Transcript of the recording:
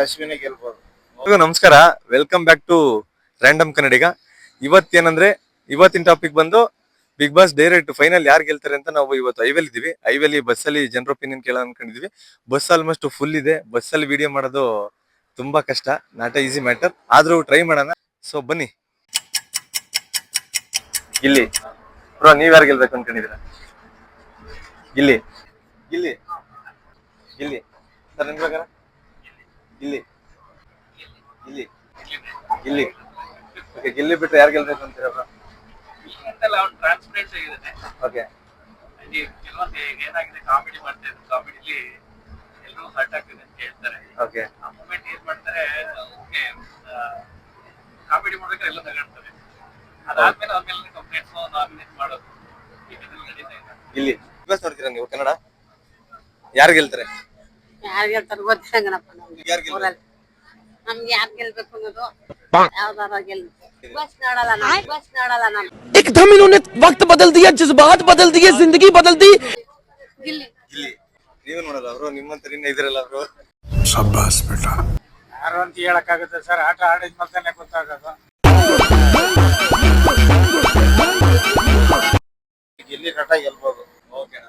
ಅಶ್ವಿನಿ ಗೆಲ್ಬಹುದು. ನಮಸ್ಕಾರ, welcome back to random ಕನ್ನಡಿಗ. ಇವತ್ತೇನಂದ್ರೆ ಇವತ್ತಿನ topic ಬಂದು ಬಿಗ್ ಬಾಸ್ ಡೈರೆಕ್ಟ್ ಫೈನಲ್ ಯಾರು ಗೆಲ್ತಾರೆ ಅಂತ ನಾವು ಇವತ್ತು ಐವೇಲಿ ಇದೀವಿ. ಐವೇಲಿ ಬಸ್ಸಲ್ಲಿ ಜನರ ಒಪಿನಿಯನ್ ಕೇಳೋಣ ಅನ್ಕೊಂಡಿದ್ವಿ. ಬಸ್ ಆಲ್ಮೋಸ್ಟ್ ಫುಲ್ ಇದೆ. ಬಸ್ಸಲ್ಲಿ ವಿಡಿಯೋ ಮಾಡೋದು ತುಂಬಾ ಕಷ್ಟ, ನಾಟ್ ಈಸಿ ಮ್ಯಾಟರ್. ಆದ್ರೂ ಟ್ರೈ ಮಾಡೋಣ. ಸೊ ಬನ್ನಿ. ಇಲ್ಲಿ ಬ್ರೋ, ನೀವ್ ಯಾರು ಗೆಲ್ಬೇಕು ಅನ್ಕೊಂಡಿದ್ದೀರಾ? ಗಿಲ್ಲಿ ಗಿಲ್ಲಿ ಗಿಲ್ಲಿ ಸರ್, ನಿಮ್ ಪ್ರಕಾರ? ಗಿಲ್ಲಿ ಗಿಲ್ಲಿ ಗಿಲ್ಲಿ ಓಕೆ. ಗಿಲ್ಲಿ ಬಿಟ್ರೆ ಯಾರು ಗೆಲ್ಬೇಕು ಅಂತೀರಾ ಬ್ರೋ? ಓಕೆ. ಏನಾಗಿದೆ, ಕಾಮಿಡಿ ಮಾಡ್ತಾ ಇದ್ರು, ಕಾಮಿಡಿಲಿ ಎಲ್ಲರೂ ಹರ್ಟ್ ಆಗ್ತಿದೆ ಅಂತ ಹೇಳ್ತಾರೆ. ಓಕೆ. ಆ ಮೂಮೆಂಟ್ ಏನ್ ಮಾಡ್ತಾರೆ, ಕಾಮಿಡಿ ಮಾಡ್ಬೇಕಾದ್ರೆ ಎಲ್ಲ ತಗೊಳ್ತಾರೆ. ಅದಾದ್ಮೇಲೆ ಅವ್ರ ಕಂಪ್ಲೇಂಟ್ಸ್ ನಾಮಿನೇಟ್ ಮಾಡೋದು ನಡೀತಾ ಇದೆ. ಗಿಲ್ಲಿ ಬಸ್ ನೋಡ್ತೀರಾ ನೀವು? ಕನ್ನಡ ಯಾರು ಗೆಲ್ತಾರೆ? ಯಾರು ಗೆಲ್ತಾರೆ ಗೊತ್ತಿರಂಗನಪ್ಪ. ಯಾರು ಗೆಲ್ತಾರೆ? ನಮ್ಗೆ ಯಾರು ಗೆಲ್ಬೇಕು ಅನ್ನೋದು ಯಾವ್ದಾರ ಗೆಲ್ಬೇಕು. ಬಸ್ ನೋಡಲ್ಲ ನಾನು. एकदम इन्होंने वक्त बदल दिया, जज्बात बदल दिए, जिंदगी बदल दी. ಗಿಲ್ಲಿ ಗಿಲ್ಲಿ ನೀವು ನೋಡಲ್ಲ ಅವರು? ನಿಮ್ಮಂತರ ಇನ್ನ ಇದ್ರಲ್ಲ ಅವರು. शाबाश बेटा. ಯಾರು ಅಂತ ಹೇಳಕ್ಕಾಗುತ್ತೆ ಸರ್, ಆಟ ಆಡಿದ ಮಲ್ತಾನೆ ಗೊತ್ತಾಗೋದು. ಗಿಲ್ಲಿ ನಟ ಗೆಲ್ಬಹುದು. ಓಕೆನಾ?